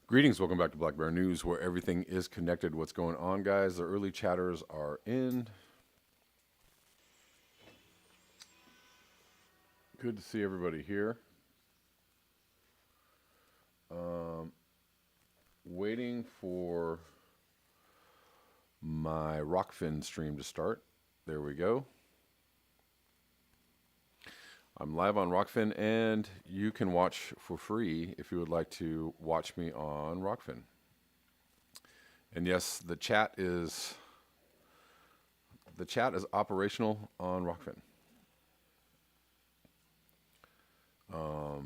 Greetings, welcome back to Black Bear News, where everything is connected. What's going on, guys? The early chatters are in. Good to see everybody here. Waiting for my Rockfin stream to start. There we go. I'm live on Rockfin, and you can watch for free if you would like to watch me on Rockfin. And yes, the chat is operational on Rockfin.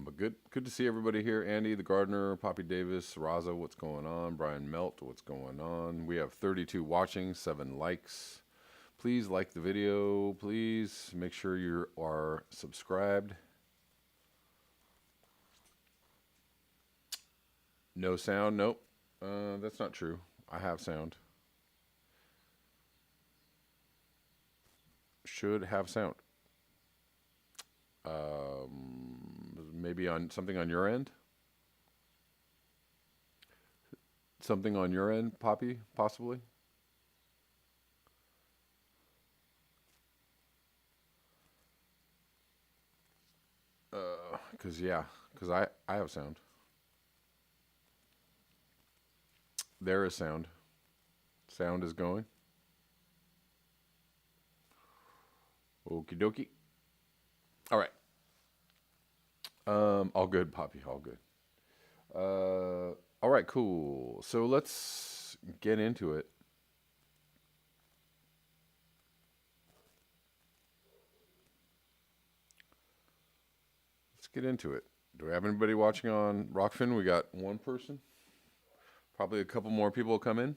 But good to see everybody here. Andy, the gardener, Poppy Davis, Raza, what's going on? Brian Melt, what's going on? We have 32 watching, 7 likes. Please like the video. Please make sure you are subscribed. No sound? Nope. That's not true. I have sound. Should have sound. Maybe on something on your end? Something on your end, Poppy, possibly? Because I have sound. There is sound. Sound is going. Okie dokie. All right. All good, Poppy. All good. All right, cool. So let's get into it. Let's get into it. Do we have anybody watching on Rockfin? We got one person. Probably a couple more people will come in.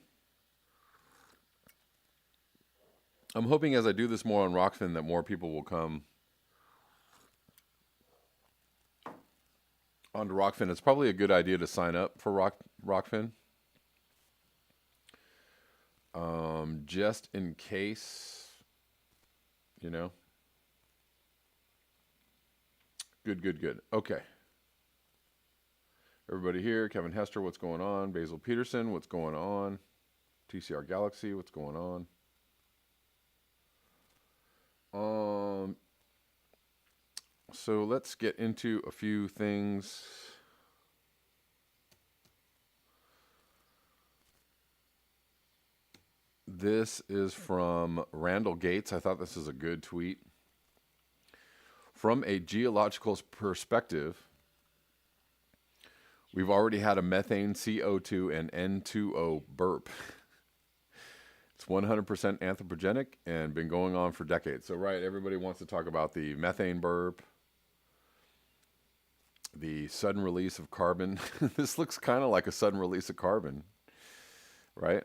I'm hoping as I do this more on Rockfin that more people will come onto Rockfin. It's probably a good idea to sign up for Rockfin. Just in case, you know. Good. Okay. Everybody here. Kevin Hester, what's going on? Basil Peterson, what's going on? TCR Galaxy, what's going on? So let's get into a few things. This is from Randall Gates. I thought this is a good tweet. From a geological perspective, we've already had a methane, CO2, and N2O burp. It's 100% anthropogenic and been going on for decades. So, right, everybody wants to talk about the methane burp, the sudden release of carbon. This looks kind of like a sudden release of carbon, right?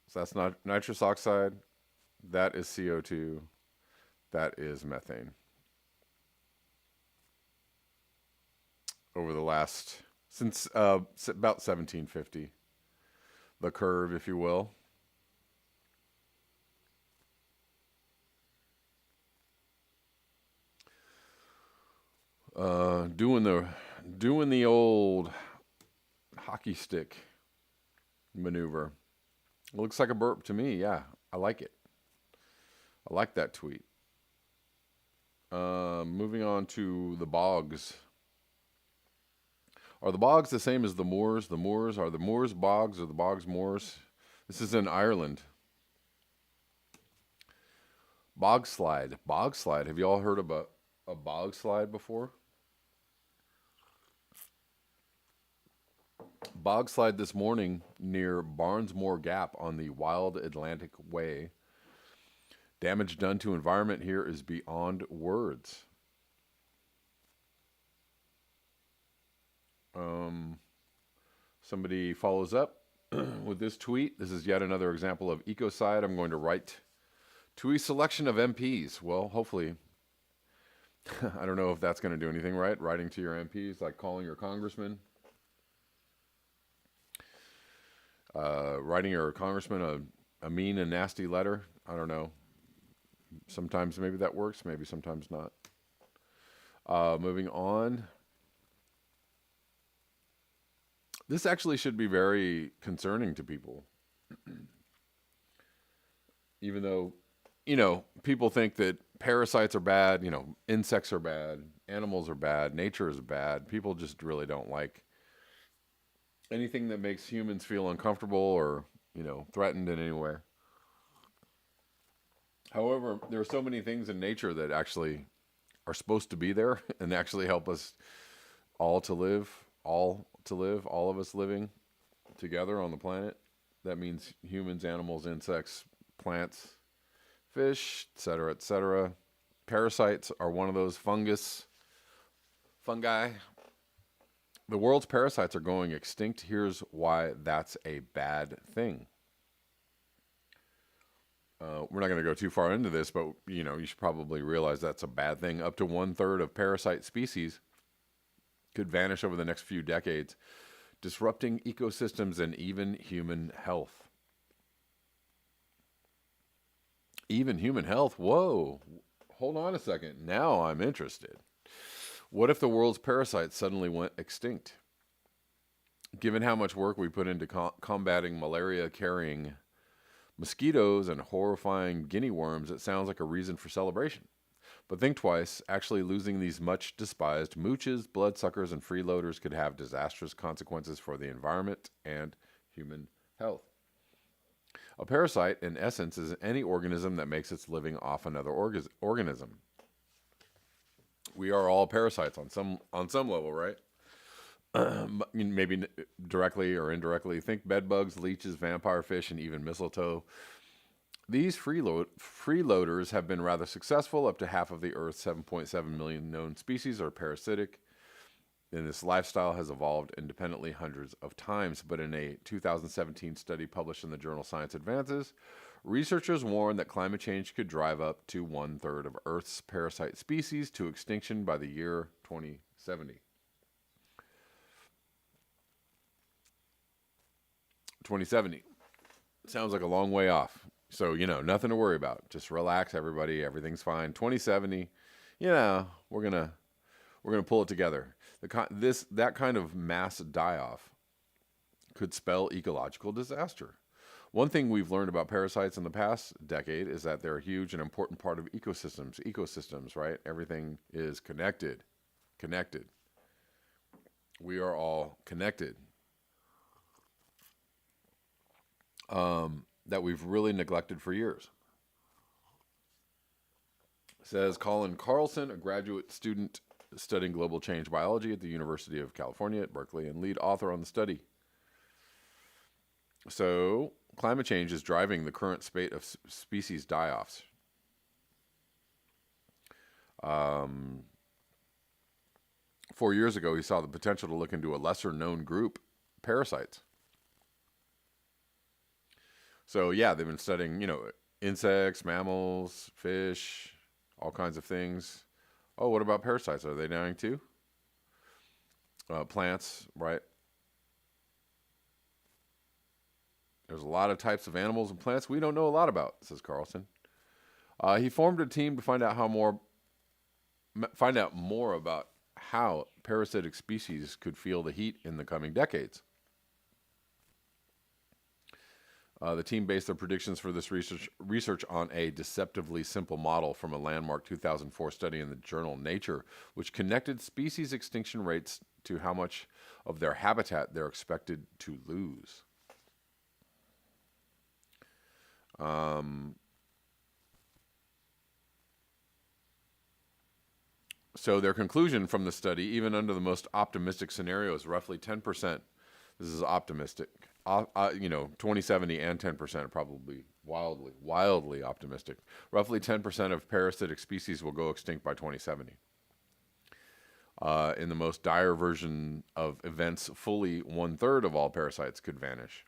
So that's not nitrous oxide. That is CO2. That is methane. Over the last, since about 1750, the curve, if you will. Doing the old hockey stick maneuver. It looks like a burp to me. Yeah, I like it. I like that tweet. Moving on to the bogs. Are the bogs the same as the moors? Are the moors bogs or the bogs moors? This is in Ireland. Bog slide. Have you all heard of a bog slide before? Bog slide this morning near Barnesmore Gap on the Wild Atlantic Way. Damage done to environment here is beyond words. Somebody follows up with this tweet. This is yet another example of ecocide. I'm going to write to a selection of MPs. Well, hopefully, I don't know if that's going to do anything, right? Writing to your MPs, like calling your congressman. Writing your congressman a mean and nasty letter. I don't know. Sometimes maybe that works, maybe sometimes not. Moving on. This actually should be very concerning to people, even though, people think that parasites are bad, insects are bad, animals are bad, nature is bad. People just really don't like anything that makes humans feel uncomfortable or, threatened in any way. However, there are so many things in nature that actually are supposed to be there and actually help us all to live, all of us living together on the planet. That means humans, animals, insects, plants, fish, etc., etc. Parasites are one of those fungi. The world's parasites are going extinct. Here's why that's a bad thing. We're not going to go too far into this, but you should probably realize that's a bad thing. Up to 1/3 of parasite species could vanish over the next few decades, disrupting ecosystems and even human health. Even human health? Whoa. Hold on a second. Now I'm interested. What if the world's parasites suddenly went extinct? Given how much work we put into combating malaria-carrying mosquitoes and horrifying guinea worms, it sounds like a reason for celebration. But think twice. Actually losing these much despised mooches, bloodsuckers, and freeloaders could have disastrous consequences for the environment and human health. A parasite, in essence, is any organism that makes its living off another organism. We are all parasites on some level, right? Maybe directly or indirectly. Think bedbugs, leeches, vampire fish, and even mistletoe. These freeloaders have been rather successful. Up to half of the Earth's 7.7 million known species are parasitic, and this lifestyle has evolved independently hundreds of times. But in a 2017 study published in the journal Science Advances, researchers warned that climate change could drive up to 1/3 of Earth's parasite species to extinction by the year 2070. 2070. Sounds like a long way off. So, nothing to worry about. Just relax, everybody. Everything's fine. 2070, we're gonna pull it together. That kind of mass die-off could spell ecological disaster. One thing we've learned about parasites in the past decade is that they're a huge and important part of ecosystems. Ecosystems, right? Everything is connected. We are all connected. That we've really neglected for years. Says Colin Carlson, a graduate student studying global change biology at the University of California at Berkeley and lead author on the study. So, climate change is driving the current spate of species die-offs. 4 years ago, he saw the potential to look into a lesser-known group, parasites. So, yeah, they've been studying, insects, mammals, fish, all kinds of things. Oh, what about parasites? Are they dying too? Plants, right? There's a lot of types of animals and plants we don't know a lot about, says Carlson. He formed a team to find out more about how parasitic species could feel the heat in the coming decades. The team based their predictions for this research on a deceptively simple model from a landmark 2004 study in the journal Nature, which connected species extinction rates to how much of their habitat they're expected to lose. So their conclusion from the study, even under the most optimistic scenarios, roughly 10%. This is optimistic. 2070 and 10% are probably wildly optimistic. Roughly 10% of parasitic species will go extinct by 2070. In the most dire version of events, fully 1/3 of all parasites could vanish.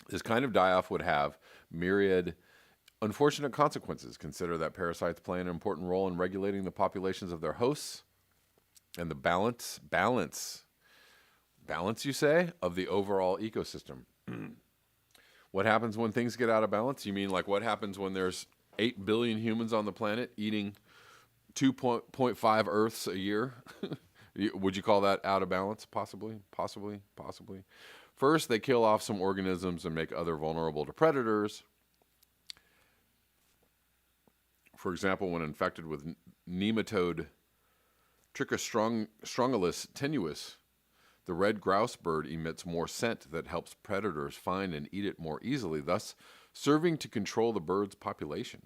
This kind of die-off would have myriad unfortunate consequences. Consider that parasites play an important role in regulating the populations of their hosts and the balance, you say, of the overall ecosystem. What happens when things get out of balance? You mean like what happens when there's 8 billion humans on the planet eating 2.5 Earths a year? Would you call that out of balance? Possibly. First, they kill off some organisms and make other vulnerable to predators. For example, when infected with nematode Trichostrongylus tenuis, the red grouse bird emits more scent that helps predators find and eat it more easily, thus serving to control the bird's population.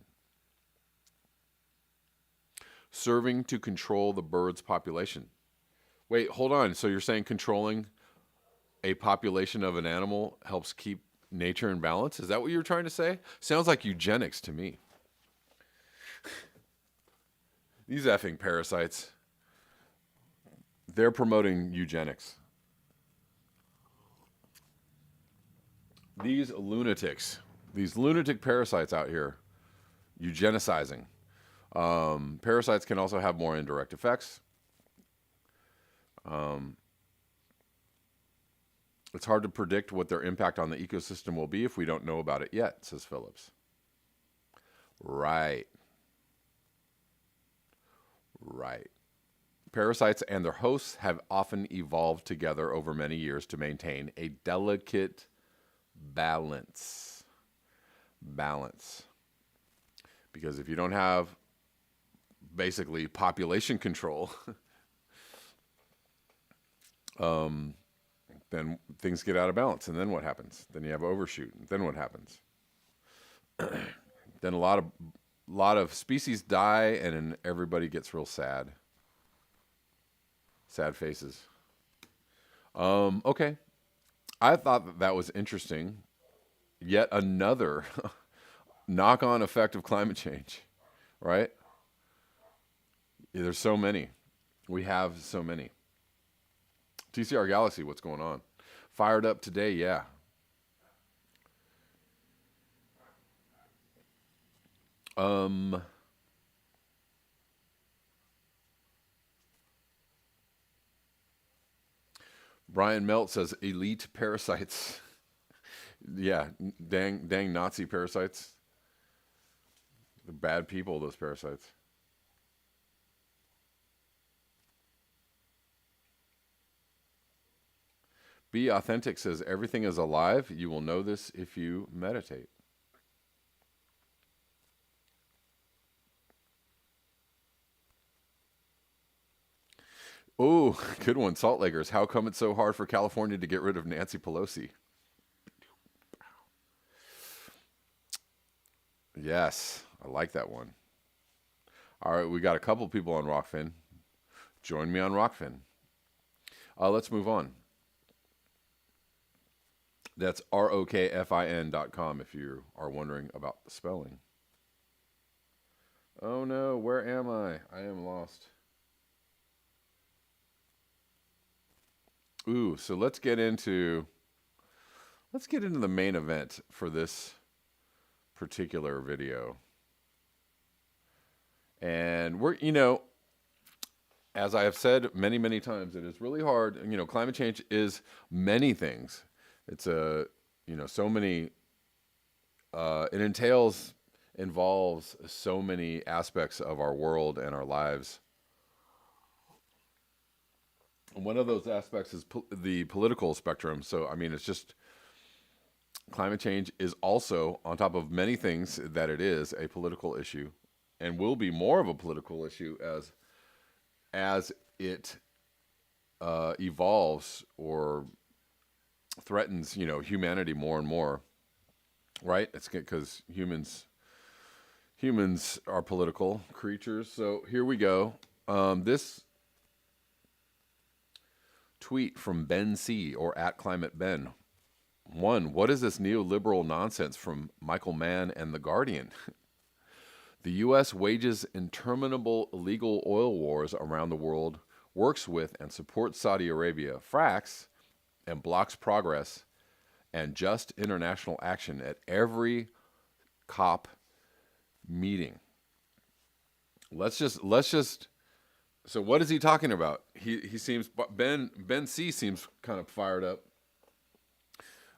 Wait, hold on. So you're saying controlling a population of an animal helps keep nature in balance? Is that what you're trying to say? Sounds like eugenics to me. These effing parasites. They're promoting eugenics. These lunatic parasites out here, eugenicizing. Parasites can also have more indirect effects. It's hard to predict what their impact on the ecosystem will be if we don't know about it yet, says Phillips. Right. Parasites and their hosts have often evolved together over many years to maintain a delicate balance. Because if you don't have basically population control, then things get out of balance. And then what happens? Then you have overshoot. And then what happens? Then a lot of species die, and then everybody gets real sad. Sad faces. Okay. I thought that was interesting. Yet another knock-on effect of climate change, right? There's so many. We have so many. TCR Galaxy, what's going on? Fired up today, yeah. Brian Melt says elite parasites. Yeah, dang Nazi parasites. The bad people, those parasites. Be Authentic says everything is alive. You will know this if you meditate. Oh, good one. Salt Lakers. How come it's so hard for California to get rid of Nancy Pelosi? Yes, I like that one. All right, we got a couple people on Rockfin. Join me on Rockfin. Let's move on. That's ROKFIN.com if you are wondering about the spelling. Oh no, where am I? I am lost. Ooh, so let's get into the main event for this particular video. And we're, as I have said many, many times, it is really hard. Climate change is many things. It's so many, it involves so many aspects of our world and our lives. One of those aspects is the political spectrum. So, it's just climate change is also, on top of many things that it is, a political issue, and will be more of a political issue as it evolves or threatens, humanity more and more. Right? It's because humans are political creatures. So here we go. This tweet from Ben C, or @ClimateBen. 1. What is this neoliberal nonsense from Michael Mann and The Guardian? The U.S. wages interminable illegal oil wars around the world, works with and supports Saudi Arabia, fracks, and blocks progress and just international action at every COP meeting. Let's just. So what is he talking about? He seems Ben C seems kind of fired up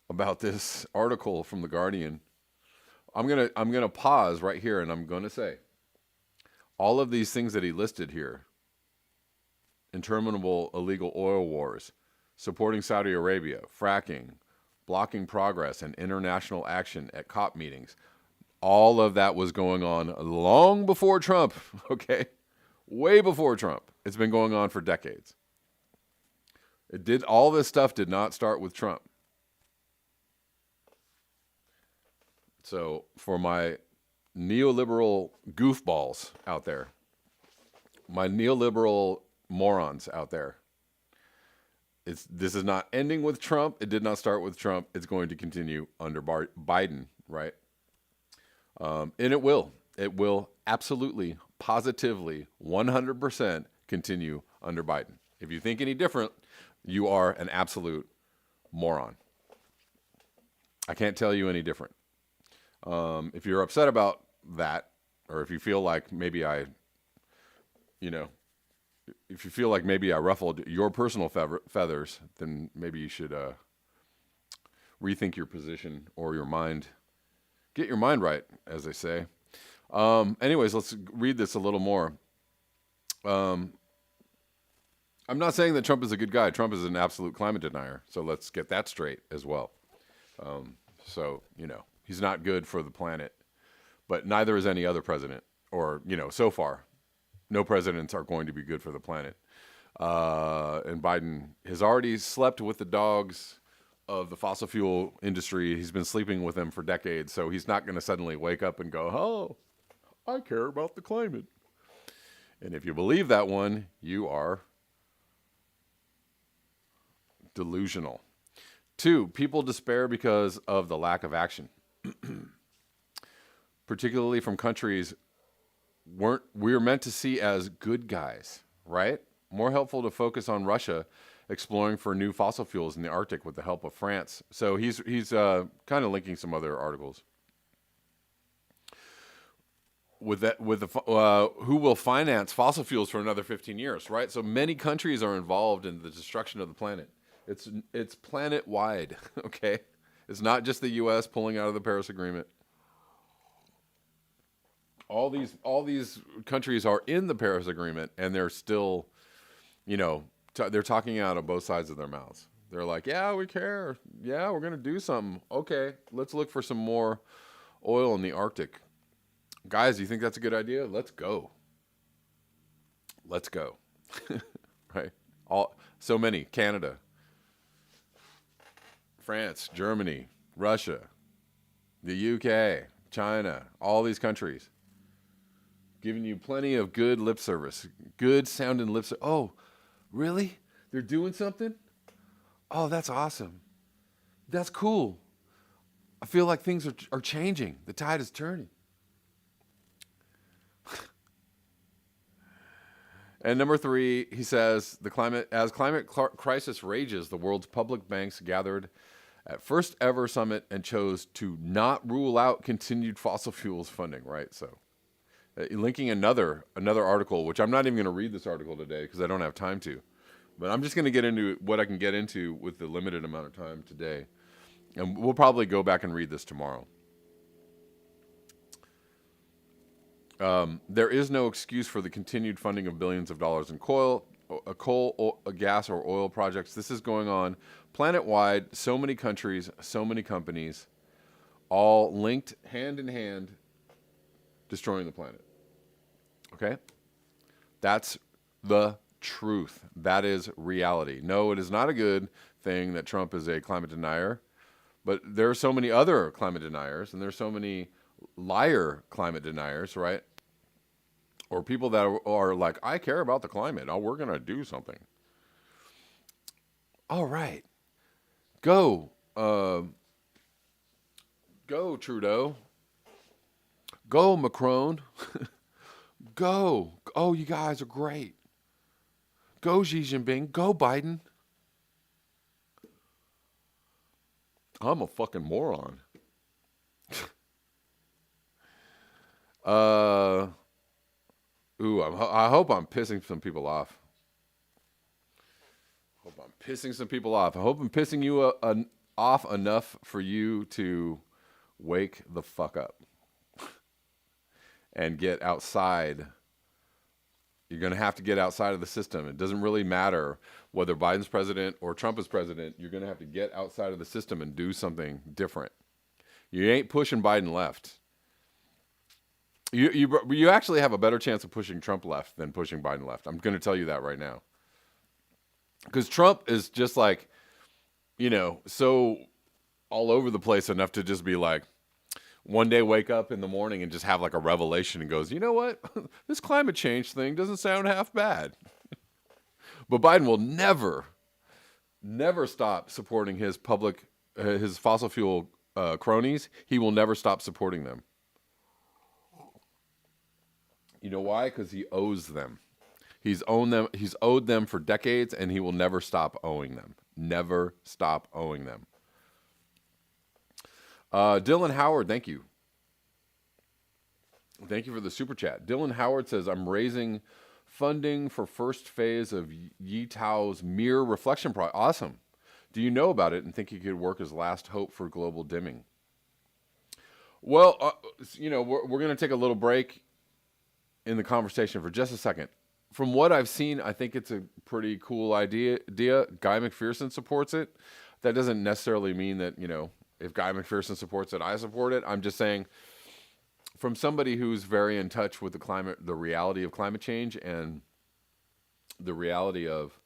about this article from The Guardian. I'm gonna pause right here, and I'm gonna say all of these things that he listed here interminable illegal oil wars, supporting Saudi Arabia, fracking, blocking progress, and international action at COP meetings. All of that was going on long before Trump, okay? Way before Trump. It's been going on for decades. All this stuff did not start with Trump. So for my neoliberal goofballs out there, my neoliberal morons out there, this is not ending with Trump. It did not start with Trump. It's going to continue under Biden, right? And it will. It will absolutely, positively, 100% continue under Biden. If you think any different, you are an absolute moron. I can't tell you any different. If you're upset about that, or if you feel like maybe I ruffled your personal feathers, then maybe you should rethink your position or your mind. Get your mind right, as they say. Anyways, let's read this a little more. I'm not saying that Trump is a good guy. Trump is an absolute climate denier. So let's get that straight as well. He's not good for the planet, but neither is any other president. Or, so far, no presidents are going to be good for the planet. And Biden has already slept with the dogs of the fossil fuel industry. He's been sleeping with them for decades. So he's not going to suddenly wake up and go, oh, I care about the climate. And if you believe that one, you are delusional. 2, people despair because of the lack of action, particularly from countries we're meant to see as good guys, right? More helpful to focus on Russia exploring for new fossil fuels in the Arctic with the help of France. So he's kind of linking some other articles. Who will finance fossil fuels for another 15 years, right? So many countries are involved in the destruction of the planet. It's planet-wide, okay? It's not just the U.S. pulling out of the Paris Agreement. All these countries are in the Paris Agreement, and they're still, they're talking out of both sides of their mouths. They're like, yeah, we care. Yeah, we're going to do something. Okay, let's look for some more oil in the Arctic. Guys, do you think that's a good idea? Let's go. Let's go. Right? So many. Canada, France, Germany, Russia, the UK, China, all these countries giving you plenty of good lip service, good sounding lip service. Oh, really? They're doing something? Oh, that's awesome. That's cool. I feel like things are changing. The tide is turning. And number 3, he says, as climate crisis rages, the world's public banks gathered at first ever summit and chose to not rule out continued fossil fuels funding, right? So linking another article, which I'm not even going to read this article today because I don't have time to, but I'm just going to get into what I can get into with the limited amount of time today. And we'll probably go back and read this tomorrow. There is no excuse for the continued funding of billions of dollars in coal, gas, or oil projects. This is going on planet-wide. So many countries, so many companies, all linked hand in hand, destroying the planet. Okay? That's the truth. That is reality. No, it is not a good thing that Trump is a climate denier, but there are so many other climate deniers, and there's so many liar climate deniers, right? Or people that are like, I care about the climate. Oh, we're going to do something. All right. Go Trudeau. Go Macron. Go. Oh, you guys are great. Go Xi Jinping. Go Biden. I'm a fucking moron. I hope I'm pissing some people off. I hope I'm pissing you off enough for you to wake the fuck up and get outside You're going to have to get outside of the system. It doesn't really matter whether Biden's president or Trump is president. You're going to have to get outside of the system and do something different. You ain't pushing Biden left. You actually have a better chance of pushing Trump left than pushing Biden left. I'm going to tell you that right now. Because Trump is just like, so all over the place enough to just be like, one day wake up in the morning and just have like a revelation and goes, you know what? This climate change thing doesn't sound half bad. But Biden will never stop supporting his fossil fuel cronies. He will never stop supporting them. You know why? Because he owes them. He's owed them for decades, and he will never stop owing them. Never stop owing them. Dylan Howard, thank you. Thank you for the super chat. Dylan Howard says, I'm raising funding for first phase of Yi Tao's mirror reflection project. Awesome. Do you know about it and think it could work as last hope for global dimming? Well, we're going to take a little break in the conversation for just a second. From what I've seen, I think it's a pretty cool idea. Guy McPherson supports it. That doesn't necessarily mean that, if Guy McPherson supports it, I support it. I'm just saying, from somebody who's very in touch with the reality of climate change and the reality of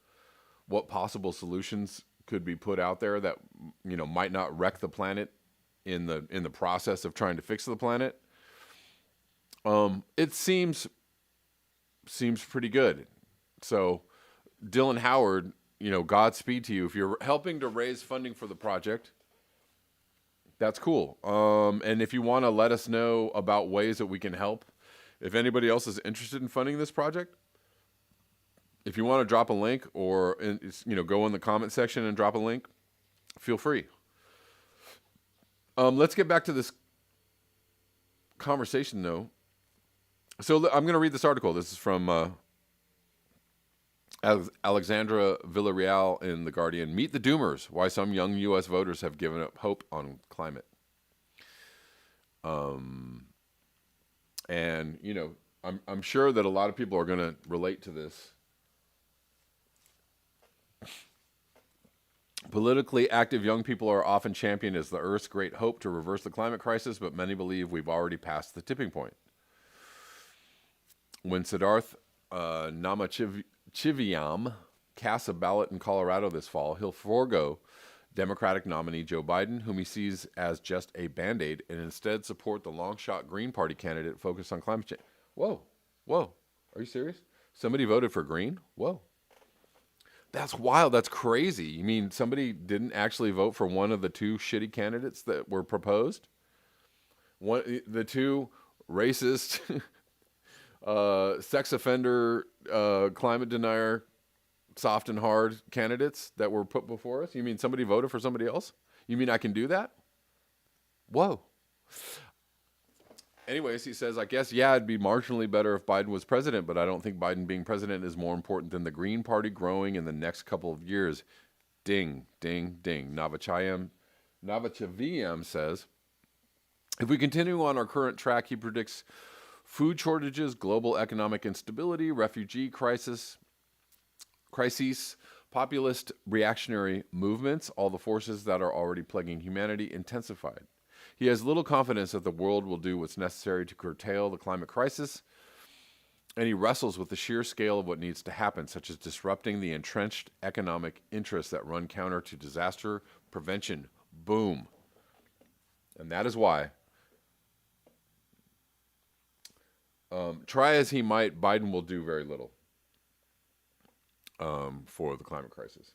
what possible solutions could be put out there that, might not wreck the planet in the process of trying to fix the planet. It seems pretty good. So, Dylan Howard, Godspeed to you. If you're helping to raise funding for the project, that's cool. And if you want to let us know about ways that we can help, if anybody else is interested in funding this project, if you want to drop a link or, go in the comment section and drop a link, feel free. Let's get back to this conversation, though. So I'm going to read this article. This is from Alexandra Villarreal in The Guardian. Meet the Doomers, why some young U.S. voters have given up hope on climate. And, I'm sure that a lot of people are going to relate to this. Politically active young people are often championed as the Earth's great hope to reverse the climate crisis, but many believe we've already passed the tipping point. When Siddharth Namachiviam casts a ballot in Colorado this fall, he'll forego Democratic nominee Joe Biden, whom he sees as just a Band-Aid, and instead support the long-shot Green Party candidate focused on climate change. Whoa. Are you serious? Somebody voted for Green? Whoa. That's wild. That's crazy. You mean somebody didn't actually vote for one of the two shitty candidates that were proposed? The two racist, sex offender, climate denier, soft and hard candidates that were put before us? You mean somebody voted for somebody else? You mean I can do that? Whoa. Anyways, he says, I guess, it'd be marginally better if Biden was president, but I don't think Biden being president is more important than the Green Party growing in the next couple of years. Ding, ding, ding. Navachaviam says, if we continue on our current track, he predicts food shortages, global economic instability, refugee crises, populist reactionary movements, all the forces that are already plaguing humanity intensified. He has little confidence that the world will do what's necessary to curtail the climate crisis, and he wrestles with the sheer scale of what needs to happen, such as disrupting the entrenched economic interests that run counter to disaster prevention. Boom. And that is why, try as he might, Biden will do very little for the climate crisis.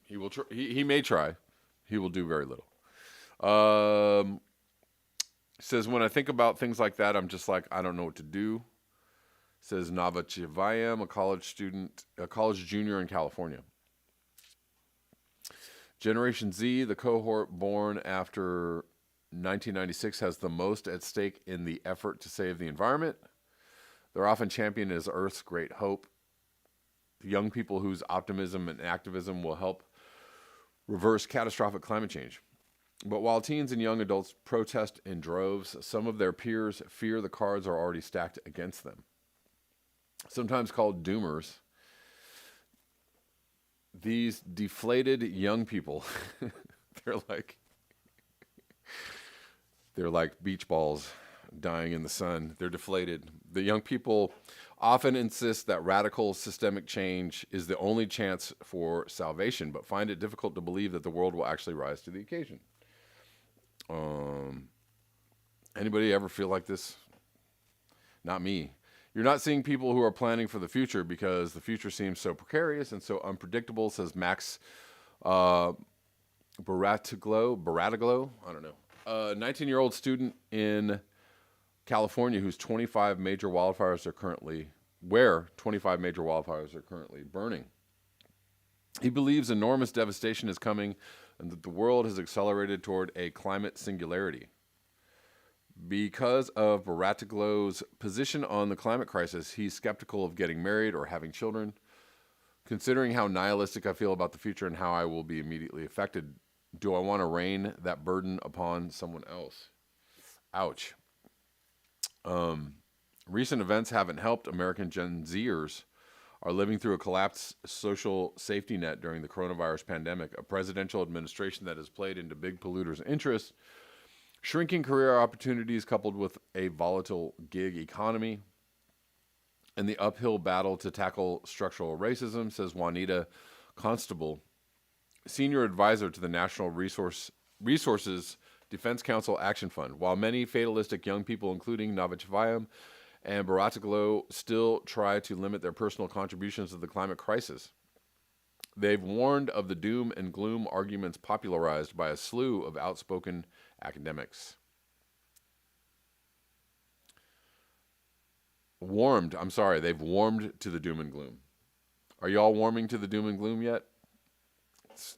He will. He may try. He will do very little. Says, when I think about things like that, I'm just like, I don't know what to do. Says Navachivayam, a college junior in California. Generation Z, the cohort born after 1996, has the most at stake in the effort to save the environment. They're often championed as Earth's great hope. Young people whose optimism and activism will help reverse catastrophic climate change. But while teens and young adults protest in droves, some of their peers fear the cards are already stacked against them. sometimes called doomers, these deflated young people, they're like they're like beach balls dying in the sun. They're deflated. The young people often insist that radical systemic change is the only chance for salvation, but find it difficult to believe that the world will actually rise to the occasion. Anybody ever feel like this? Not me. You're not seeing people who are planning for the future because the future seems so precarious and so unpredictable, says Max Barataglo. I don't know. A 19-year-old student in California where 25 major wildfires are currently burning. He believes enormous devastation is coming and that the world has accelerated toward a climate singularity. Because of Barataglo's position on the climate crisis, he's skeptical of getting married or having children. Considering how nihilistic I feel about the future and how I will be immediately affected, do I want to rain that burden upon someone else? Ouch. Recent events haven't helped. American Gen Zers are living through a collapsed social safety net during the coronavirus pandemic, a presidential administration that has played into big polluters' interests, shrinking career opportunities coupled with a volatile gig economy, and the uphill battle to tackle structural racism, says Juanita Constable, senior advisor to the National Resources Defense Council Action Fund. While many fatalistic young people, including Navachivayam and Barataglo, still try to limit their personal contributions to the climate crisis, they've warned of the doom and gloom arguments popularized by a slew of outspoken academics. They've warmed to the doom and gloom. Are y'all warming to the doom and gloom yet? It's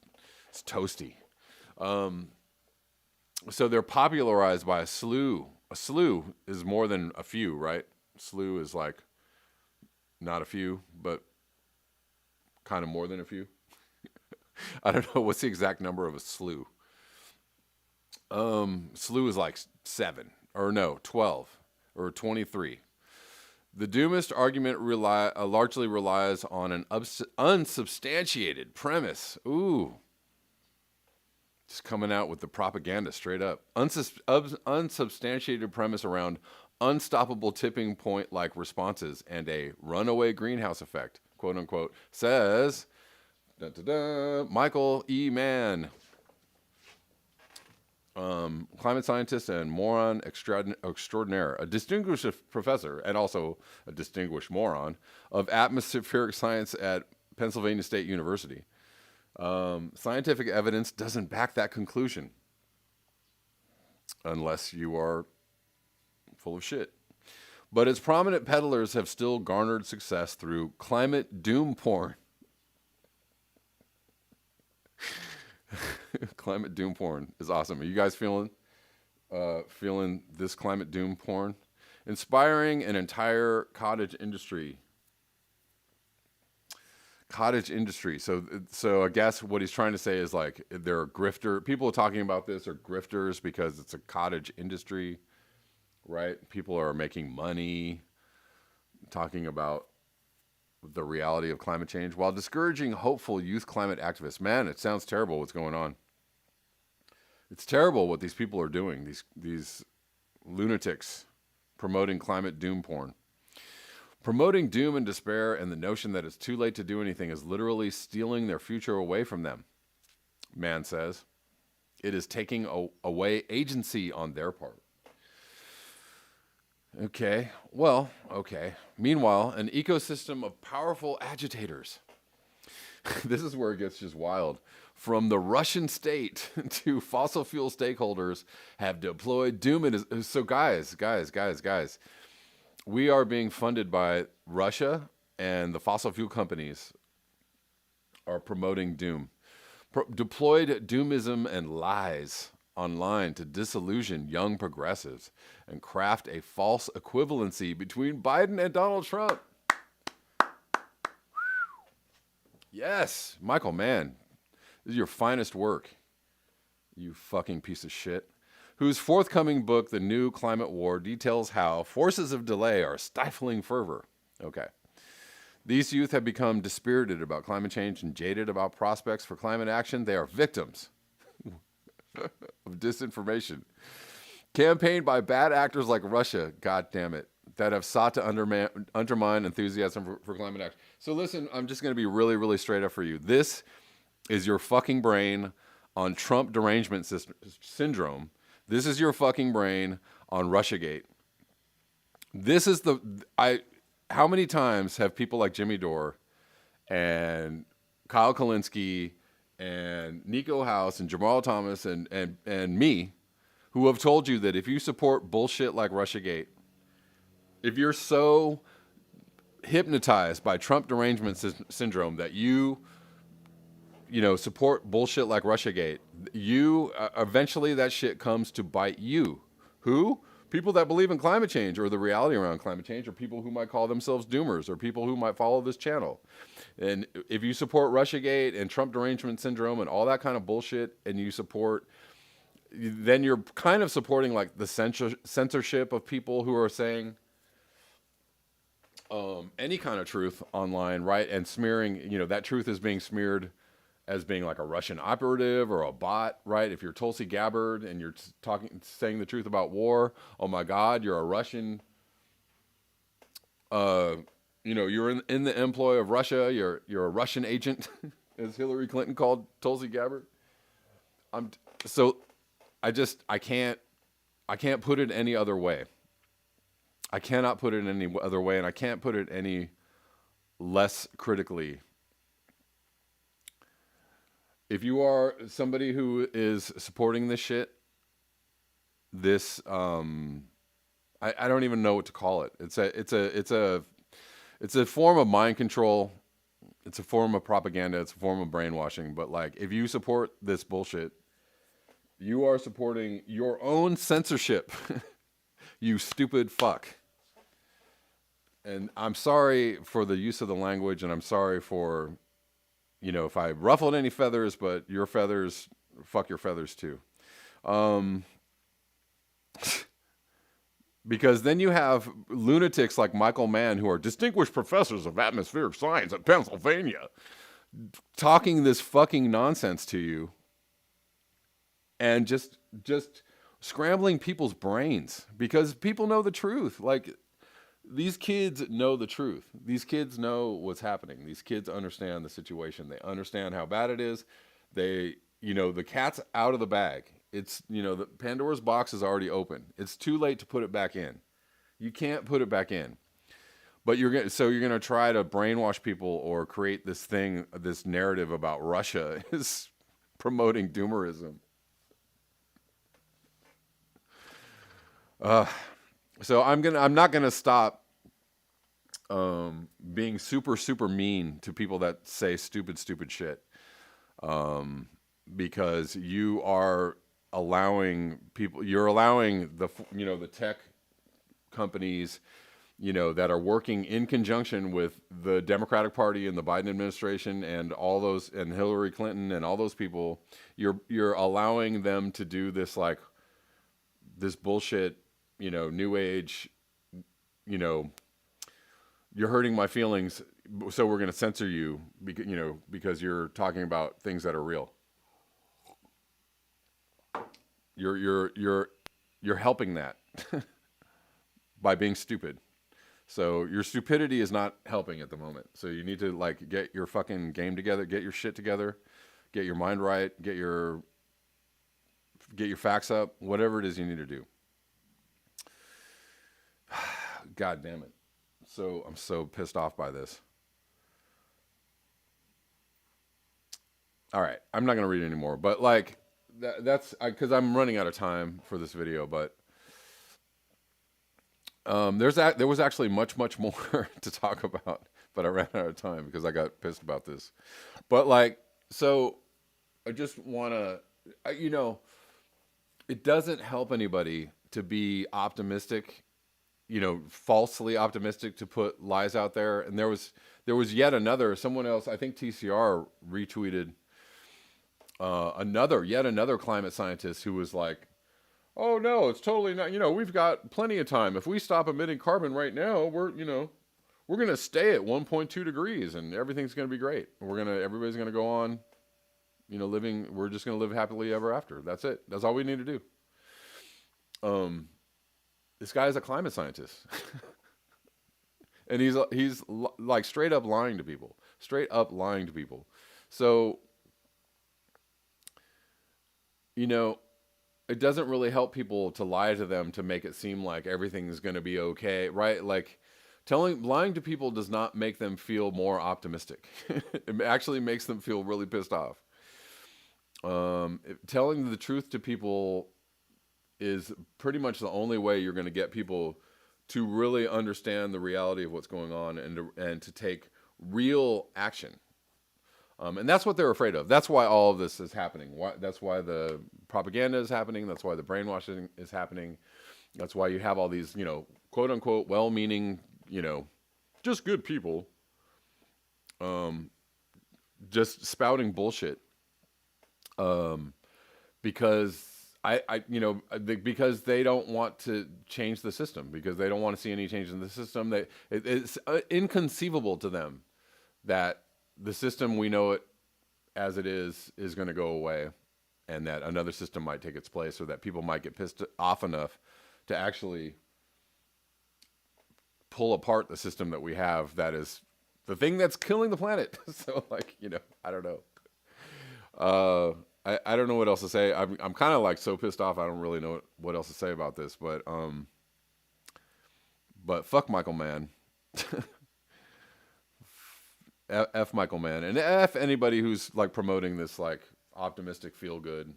toasty. So they're popularized by a slew. A slew is more than a few, right? Slew is like not a few, but kind of more than a few. I don't know. What's the exact number of a slew? Slew is like 7, or no, 12, or 23. The doomist argument largely relies on an unsubstantiated premise. Ooh. Just coming out with the propaganda straight up. Unsubstantiated premise around unstoppable tipping point like responses and a runaway greenhouse effect, quote unquote, says Michael E. Mann, climate scientist and moron extraordinaire, a distinguished professor and also a distinguished moron of atmospheric science at Pennsylvania State University. Scientific evidence doesn't back that conclusion unless you are full of shit. But its prominent peddlers have still garnered success through climate doom porn. Climate doom porn is awesome. Are you guys feeling this climate doom porn? Inspiring an entire cottage industry. So I guess what he's trying to say is like they're people are talking about this are grifters because it's a cottage industry, right? People are making money talking about the reality of climate change while discouraging hopeful youth climate activists. Man, it sounds terrible what's going on. It's terrible what these people are doing, these lunatics promoting climate doom porn. Promoting doom and despair and the notion that it's too late to do anything is literally stealing their future away from them, Mann says. It is taking away agency on their part. Okay. Meanwhile, an ecosystem of powerful agitators. This is where it gets just wild. From the Russian state to fossil fuel stakeholders have deployed doom and... So guys. We are being funded by Russia, and the fossil fuel companies are promoting doom. Deployed doomism and lies online to disillusion young progressives and craft a false equivalency between Biden and Donald Trump. Yes, Michael Mann, this is your finest work, you fucking piece of shit. Whose forthcoming book, The New Climate War, details how forces of delay are stifling fervor. Okay. These youth have become dispirited about climate change and jaded about prospects for climate action. They are victims of disinformation campaigned by bad actors like Russia, god damn it, that have sought to undermine enthusiasm for climate action. So listen, I'm just going to be really, really straight up for you. This is your fucking brain on Trump derangement syndrome. This is your fucking brain on Russiagate. This is how many times have people like Jimmy Dore and Kyle Kalinske and Nico House and Jamal Thomas and me, who have told you that if you support bullshit like Russiagate, if you're so hypnotized by Trump derangement syndrome that you support bullshit like Russiagate, you eventually that shit comes to bite you. Who? People that believe in climate change or the reality around climate change, or people who might call themselves doomers, or people who might follow this channel. And if you support Russiagate and Trump derangement syndrome and all that kind of bullshit, and you support, then you're kind of supporting like the censorship of people who are saying any kind of truth online, right? And smearing, that truth is being smeared as being like a Russian operative or a bot, right? If you're Tulsi Gabbard and you're saying the truth about war, oh my God, you're a Russian. You're in the employ of Russia. You're a Russian agent, as Hillary Clinton called Tulsi Gabbard. I can't put it any other way. I cannot put it any other way, and I can't put it any less critically. If you are somebody who is supporting this shit, I don't even know what to call it. It's a form of mind control. It's a form of propaganda. It's a form of brainwashing. But like, if you support this bullshit, you are supporting your own censorship. You stupid fuck. And I'm sorry for the use of the language, and I'm sorry for, if I ruffled any feathers, but your feathers, fuck your feathers too. Because then you have lunatics like Michael Mann, who are distinguished professors of atmospheric science at Pennsylvania, talking this fucking nonsense to you, and just scrambling people's brains, because people know the truth. Like, these kids know the truth. These kids know what's happening. These kids understand the situation. They understand how bad it is. The cat's out of the bag. It's, the Pandora's box is already open. It's too late to put it back in. You can't put it back in. But you're going to try to brainwash people or create this narrative about Russia is promoting doomerism. So I'm not gonna stop being super, super mean to people that say stupid shit, because you're allowing the tech companies, that are working in conjunction with the Democratic Party and the Biden administration and all those, and Hillary Clinton and all those people. You're allowing them to do this, like, this bullshit. New age, you're hurting my feelings, so we're going to censor you because you're talking about things that are real. You're helping that by being stupid. So your stupidity is not helping at the moment. So you need to, like, get your fucking game together, get your shit together, get your mind right, get your facts up, whatever it is you need to do. God damn it. I'm so pissed off by this. All right. I'm not going to read anymore, but like that's because I'm running out of time for this video, but there was actually much more to talk about, but I ran out of time because I got pissed about this. But like, so I just want to, it doesn't help anybody to be optimistic, falsely optimistic, to put lies out there. And there was yet another, someone else, I think TCR retweeted yet another climate scientist who was like, oh no, it's totally not, we've got plenty of time. If we stop emitting carbon right now, we're we're going to stay at 1.2 degrees and everything's going to be great. Everybody's going to go on, we're just going to live happily ever after. That's it. That's all we need to do. This guy is a climate scientist. And he's like straight up lying to people. So, it doesn't really help people to lie to them to make it seem like everything's going to be okay, right? Like lying to people does not make them feel more optimistic. It actually makes them feel really pissed off. Telling the truth to people is pretty much the only way you're going to get people to really understand the reality of what's going on and to take real action. And that's what they're afraid of. That's why all of this is happening. That's why the propaganda is happening. That's why the brainwashing is happening. That's why you have all these, quote unquote, well-meaning, just good people, just spouting bullshit. Because because they don't want to change the system, because they don't want to see any change in the system. It's inconceivable to them that the system we know it as it is going to go away, and that another system might take its place, or that people might get pissed off enough to actually pull apart the system that we have, that is the thing that's killing the planet. So I don't know. I don't know what else to say. I'm kind of like so pissed off. I don't really know what else to say about this, but fuck Michael Mann. F Michael Mann, and F anybody who's like promoting this like optimistic feel good.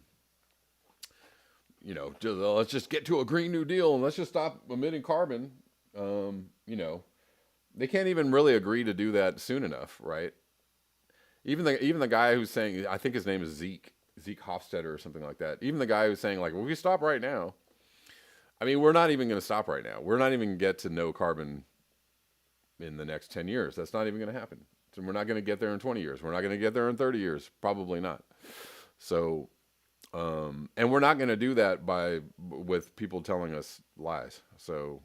Let's just get to a Green New Deal and let's just stop emitting carbon. They can't even really agree to do that soon enough, right? Even the guy who's saying, I think his name is Zeke Hofstadter or something like that. Even the guy who's saying like, well, if we stop right now, I mean, we're not even going to stop right now. We're not even going to get to no carbon in the next 10 years. That's not even going to happen. So we're not going to get there in 20 years. We're not going to get there in 30 years. Probably not. So, and we're not going to do that with people telling us lies. So,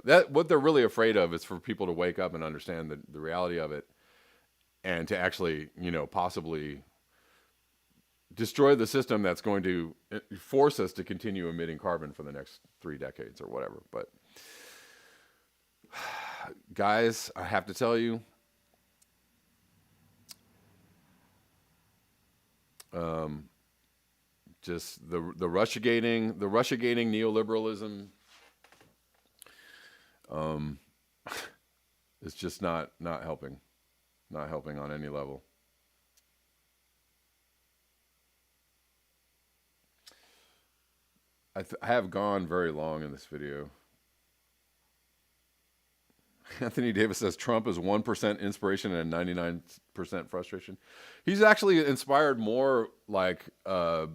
that what they're really afraid of is for people to wake up and understand the reality of it, and to actually, possibly destroy the system that's going to force us to continue emitting carbon for the next 3 decades or whatever. But guys, I have to tell you, just the Russiagating neoliberalism, is just not helping on any level. I have gone very long in this video. Anthony Davis says Trump is 1% inspiration and 99% frustration. He's actually inspired more, like, at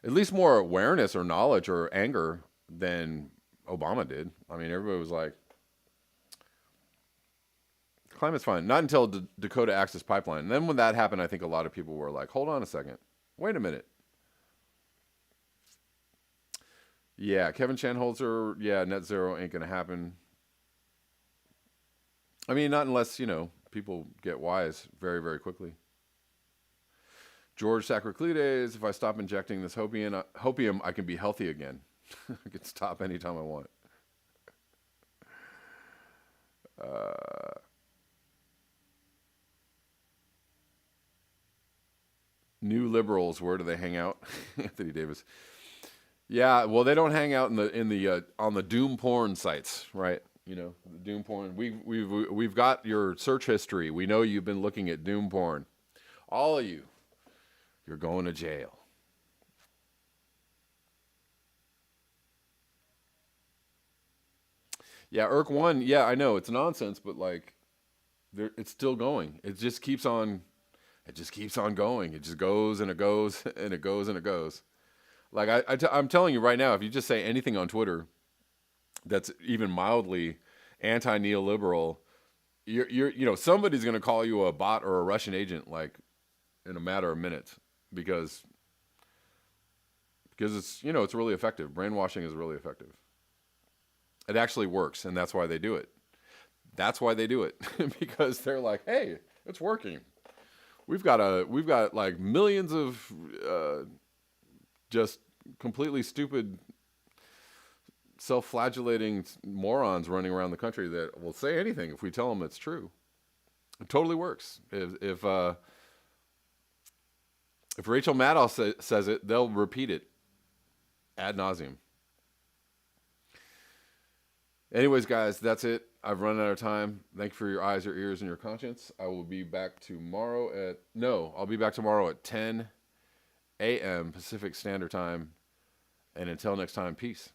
least more awareness or knowledge or anger than Obama did. I mean, everybody was like, climate's fine. Not until Dakota Access Pipeline. And then when that happened, I think a lot of people were like, hold on a second. Wait a minute. Yeah, Kevin Shanholzer, net zero ain't going to happen. I mean, not unless, people get wise very, very quickly. George Sacriclides, if I stop injecting this hopium, I can be healthy again. I can stop anytime I want. New liberals, where do they hang out? Anthony Davis. Yeah, well, they don't hang out on the doom porn sites, right? The doom porn. We've got your search history. We know you've been looking at doom porn. All of you, you're going to jail. Yeah, Irk 1. Yeah, I know it's nonsense, but like, it's still going. It just keeps on. It just keeps on going. It just goes and it goes and it goes and it goes. Like I'm telling you right now, if you just say anything on Twitter that's even mildly anti-neoliberal, somebody's going to call you a bot or a Russian agent, like, in a matter of minutes, because it's, it's really effective. Brainwashing is really effective. It actually works, and that's why they do it. That's why they do it. Because they're like, hey, it's working. We've got like millions of just completely stupid, self-flagellating morons running around the country that will say anything if we tell them it's true. It totally works. If Rachel Maddow says it, they'll repeat it ad nauseum. Anyways, guys, that's it. I've run out of time. Thank you for your eyes, your ears, and your conscience. I will be back tomorrow I'll be back tomorrow at 10 a.m. Pacific Standard Time. And until next time, peace.